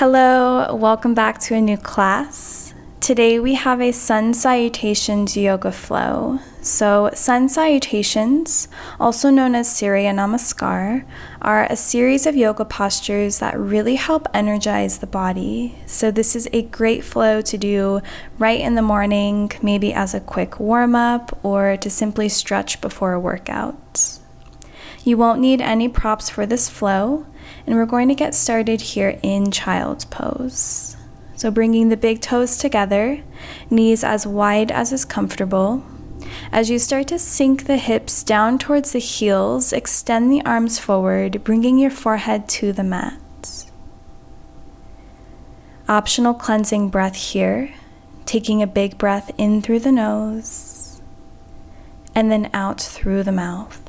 Hello, welcome back to a new class. Today we have a Sun Salutations yoga flow. So Sun Salutations, also known as Surya Namaskar, are a series of yoga postures that really help energize the body. So this is a great flow to do right in the morning, maybe as a quick warm-up or to simply stretch before a workout. You won't need any props for this flow, and we're going to get started here in child's pose. So bringing the big toes together, knees as wide as is comfortable. As you start to sink the hips down towards the heels, extend the arms forward, bringing your forehead to the mat. Optional cleansing breath here, taking a big breath in through the nose, and then out through the mouth.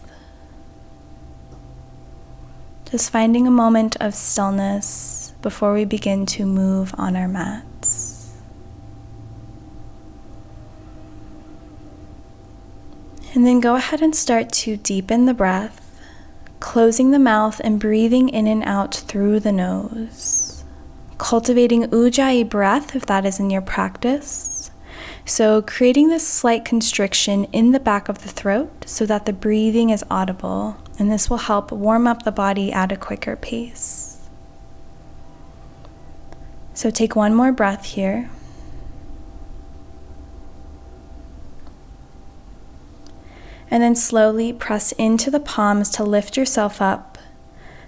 Just finding a moment of stillness before we begin to move on our mats. And then go ahead and start to deepen the breath, closing the mouth and breathing in and out through the nose. Cultivating Ujjayi breath if that is in your practice. So creating this slight constriction in the back of the throat so that the breathing is audible, and this will help warm up the body at a quicker pace. So take one more breath here. And then slowly press into the palms to lift yourself up,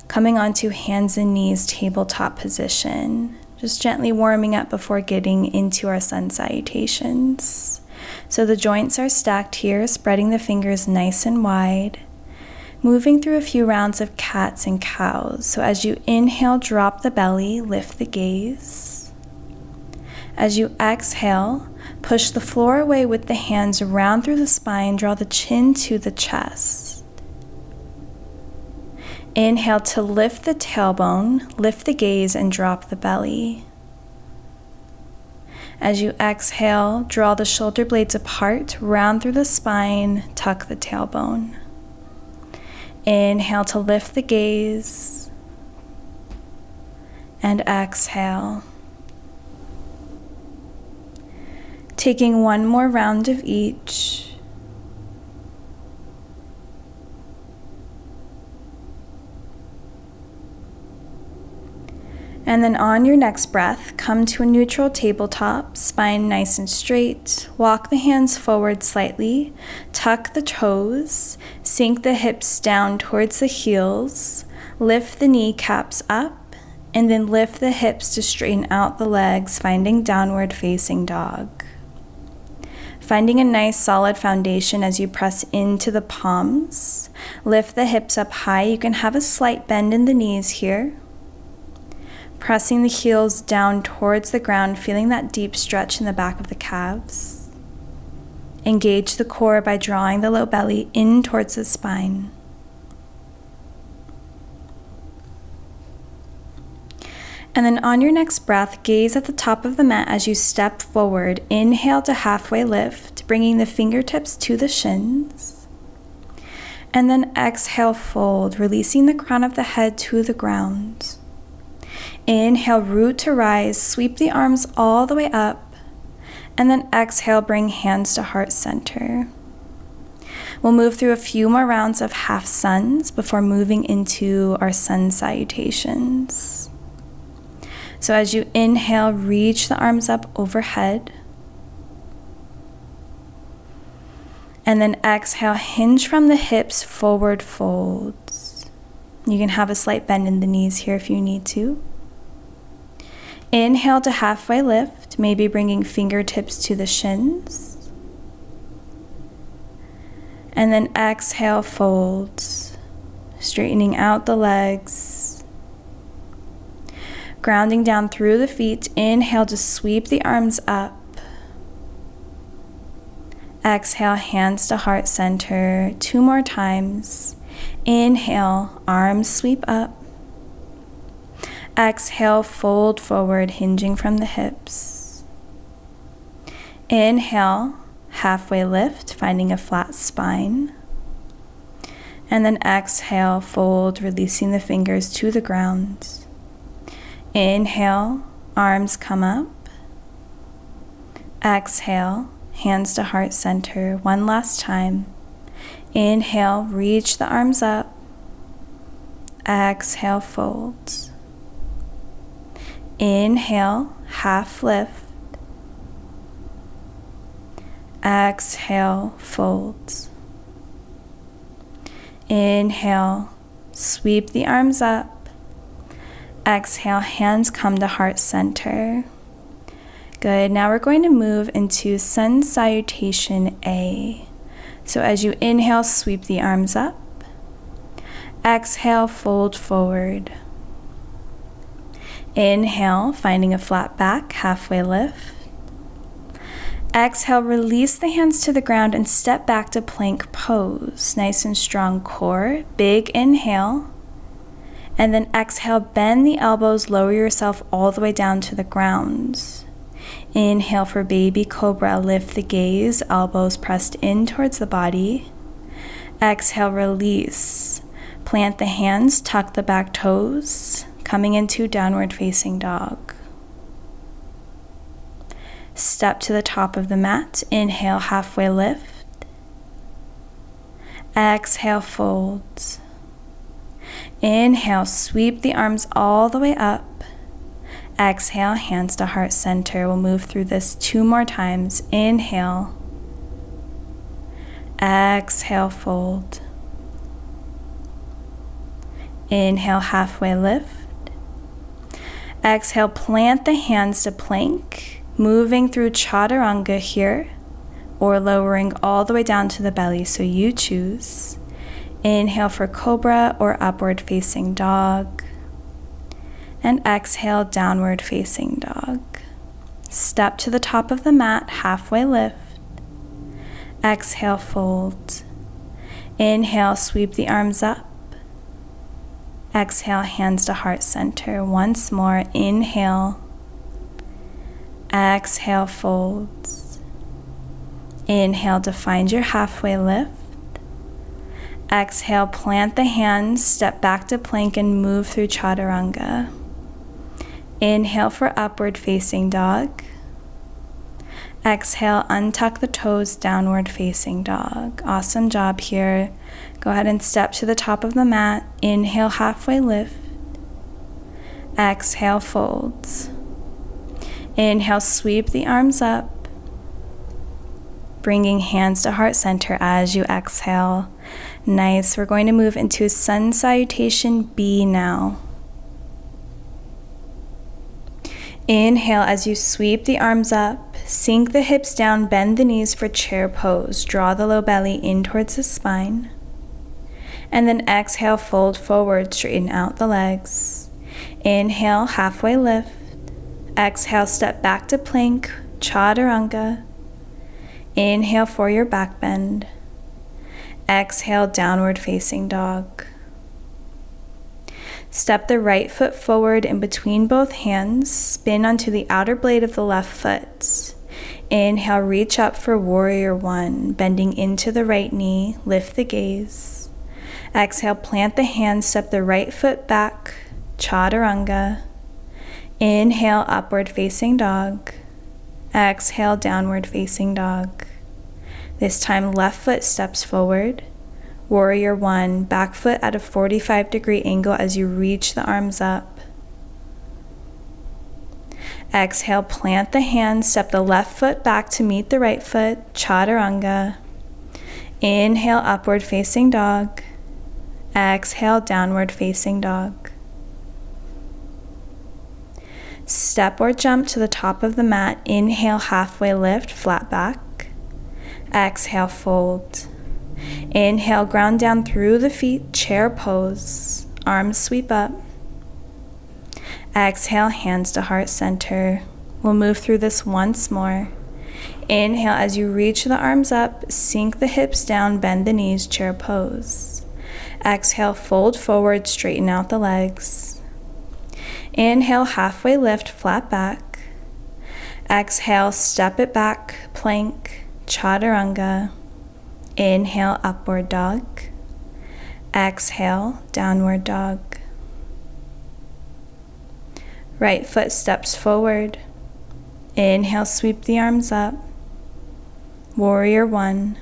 coming onto hands and knees tabletop position. Just gently warming up before getting into our sun salutations. So the joints are stacked here, spreading the fingers nice and wide. Moving through a few rounds of cats and cows. So as you inhale, drop the belly, lift the gaze. As you exhale, push the floor away with the hands round through the spine, draw the chin to the chest. Inhale to lift the tailbone, lift the gaze, and drop the belly. As you exhale, draw the shoulder blades apart, round through the spine, tuck the tailbone. Inhale to lift the gaze, and exhale. Taking one more round of each. And then on your next breath, come to a neutral tabletop, spine nice and straight. Walk the hands forward slightly, tuck the toes, sink the hips down towards the heels, lift the kneecaps up, and then lift the hips to straighten out the legs, finding downward facing dog. Finding a nice solid foundation as you press into the palms. Lift the hips up high. You can have a slight bend in the knees here. Pressing the heels down towards the ground, feeling that deep stretch in the back of the calves. Engage the core by drawing the low belly in towards the spine. And then on your next breath, gaze at the top of the mat as you step forward. Inhale to halfway lift, bringing the fingertips to the shins. And then exhale, fold, releasing the crown of the head to the ground. Inhale, root to rise, sweep the arms all the way up, and then exhale, bring hands to heart center. We'll move through a few more rounds of half suns before moving into our sun salutations. So as you inhale, reach the arms up overhead, and then exhale, hinge from the hips, forward folds. You can have a slight bend in the knees here if you need to. Inhale to halfway lift, maybe bringing fingertips to the shins. And then exhale, folds, straightening out the legs. Grounding down through the feet. Inhale to sweep the arms up. Exhale, hands to heart center. 2 more times. Inhale, arms sweep up. Exhale, fold forward, hinging from the hips. Inhale, halfway lift, finding a flat spine. And then exhale, fold, releasing the fingers to the ground. Inhale, arms come up. Exhale, hands to heart center. One last time. Inhale, reach the arms up. Exhale, fold. Inhale, half lift. Exhale, fold. Inhale, sweep the arms up. Exhale, hands come to heart center. Good. Now we're going to move into Sun Salutation A. So as you inhale, sweep the arms up. Exhale, fold forward. Inhale, finding a flat back, halfway lift. Exhale, release the hands to the ground and step back to plank pose. Nice and strong core. Big inhale. And then exhale, bend the elbows, lower yourself all the way down to the ground. Inhale for baby cobra, lift the gaze, elbows pressed in towards the body. Exhale, release. Plant the hands, tuck the back toes, coming into downward facing dog. Step to the top of the mat. Inhale, halfway lift. Exhale, fold. Inhale, sweep the arms all the way up. Exhale, hands to heart center. We'll move through this 2 more times. Inhale. Exhale, fold. Inhale, halfway lift. Exhale, plant the hands to plank, moving through chaturanga here, or lowering all the way down to the belly, so you choose. Inhale for cobra or upward facing dog. And exhale, downward facing dog. Step to the top of the mat, halfway lift. Exhale, fold. Inhale, sweep the arms up. Exhale, hands to heart center. Once more, inhale. Exhale, fold. Inhale to find your halfway lift. Exhale, plant the hands, step back to plank and move through chaturanga. Inhale for upward facing dog. Exhale, untuck the toes, downward facing dog. Awesome job here. Go ahead and step to the top of the mat. Inhale, halfway lift. Exhale, folds. Inhale, sweep the arms up. Bringing hands to heart center as you exhale. Nice. We're going to move into Sun Salutation B now. Inhale as you sweep the arms up, sink the hips down, bend the knees for chair pose. Draw the low belly in towards the spine. And then exhale, fold forward, straighten out the legs. Inhale, halfway lift. Exhale, step back to plank, chaturanga. Inhale for your back bend. Exhale, downward facing dog. Step the right foot forward in between both hands. Spin onto the outer blade of the left foot. Inhale, reach up for warrior one. Bending into the right knee, lift the gaze. Exhale, plant the hands, step the right foot back, chaturanga. Inhale, upward facing dog. Exhale, downward facing dog. This time, left foot steps forward. Warrior one, back foot at a 45-degree angle as you reach the arms up. Exhale, plant the hands, step the left foot back to meet the right foot, chaturanga. Inhale, upward facing dog. Exhale, downward facing dog. Step or jump to the top of the mat. Inhale, halfway lift, flat back. Exhale, fold. Inhale, ground down through the feet, chair pose. Arms sweep up. Exhale, hands to heart center. We'll move through this once more. Inhale, as you reach the arms up, sink the hips down, bend the knees, chair pose. Exhale, fold forward, straighten out the legs. Inhale, halfway lift, flat back. Exhale, step it back, plank, chaturanga. Inhale, upward dog. Exhale, downward dog. Right foot steps forward. Inhale, sweep the arms up. Warrior one.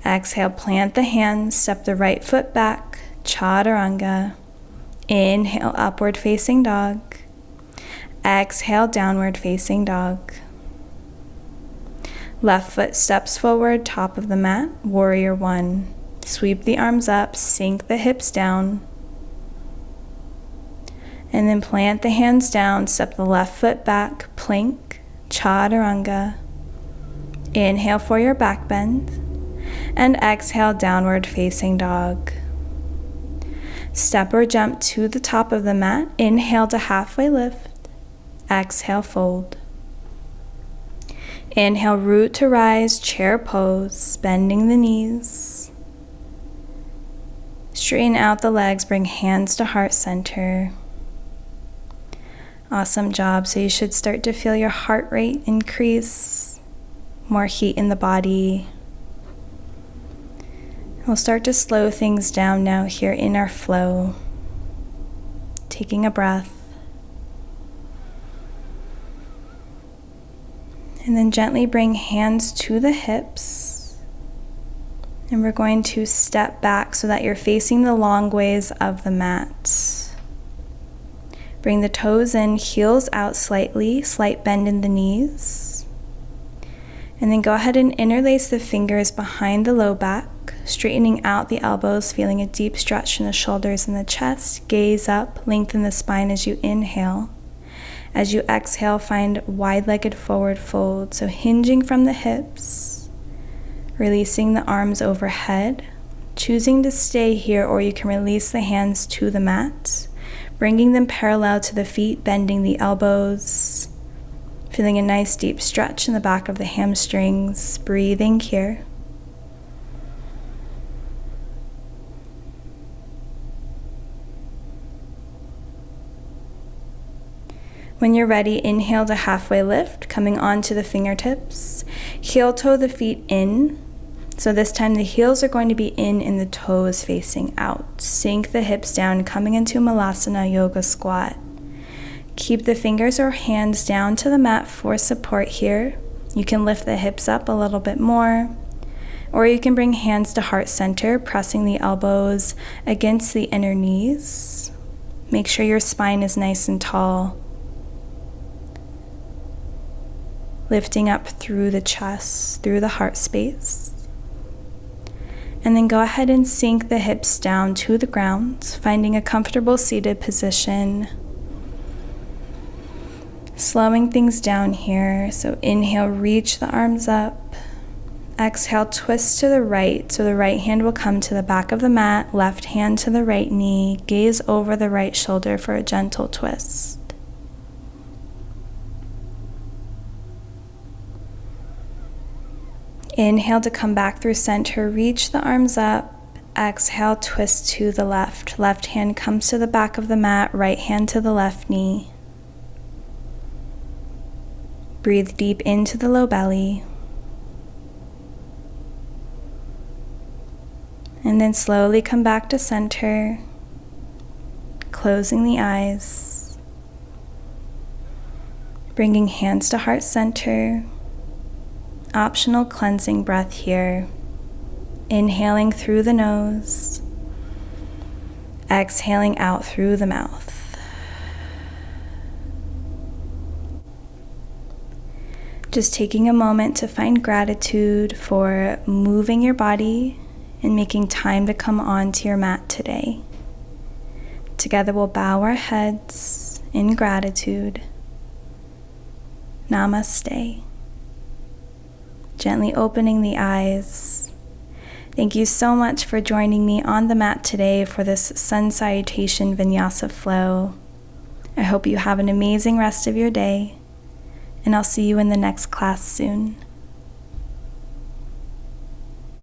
Exhale, plant the hands, step the right foot back, chaturanga. Inhale, upward facing dog. Exhale, downward facing dog. Left foot steps forward, top of the mat, warrior one. Sweep the arms up, sink the hips down. And then plant the hands down, step the left foot back, plank, chaturanga. Inhale for your back bend. And exhale, downward facing dog. Step or jump to the top of the mat. Inhale to halfway lift. Exhale, fold. Inhale, root to rise, chair pose, bending the knees. Straighten out the legs, bring hands to heart center. Awesome job. So you should start to feel your heart rate increase, more heat in the body. We'll start to slow things down now here in our flow. Taking a breath. And then gently bring hands to the hips. And we're going to step back so that you're facing the long ways of the mat. Bring the toes in, heels out slightly, slight bend in the knees. And then go ahead and interlace the fingers behind the low back, straightening out the elbows, feeling a deep stretch in the shoulders and the chest. Gaze up, lengthen the spine as you inhale. As you exhale, find wide-legged forward fold. So hinging from the hips, releasing the arms overhead, choosing to stay here, or you can release the hands to the mat, bringing them parallel to the feet, bending the elbows, feeling a nice deep stretch in the back of the hamstrings, breathing here. When you're ready, inhale to halfway lift, coming onto the fingertips. Heel toe the feet in. So this time the heels are going to be in and the toes facing out. Sink the hips down, coming into Malasana yoga squat. Keep the fingers or hands down to the mat for support here. You can lift the hips up a little bit more, or you can bring hands to heart center, pressing the elbows against the inner knees. Make sure your spine is nice and tall. Lifting up through the chest, through the heart space. And then go ahead and sink the hips down to the ground, finding a comfortable seated position. Slowing things down here. So inhale, reach the arms up. Exhale, twist to the right. So the right hand will come to the back of the mat, left hand to the right knee. Gaze over the right shoulder for a gentle twist. Inhale to come back through center, reach the arms up. Exhale, twist to the left. Left hand comes to the back of the mat, right hand to the left knee. Breathe deep into the low belly. And then slowly come back to center, closing the eyes. Bringing hands to heart center. Optional cleansing breath here. Inhaling through the nose. Exhaling out through the mouth. Just taking a moment to find gratitude for moving your body and making time to come onto your mat today. Together we'll bow our heads in gratitude. Namaste. Gently opening the eyes. Thank you so much for joining me on the mat today for this Sun Salutation Vinyasa flow. I hope you have an amazing rest of your day, and I'll see you in the next class soon.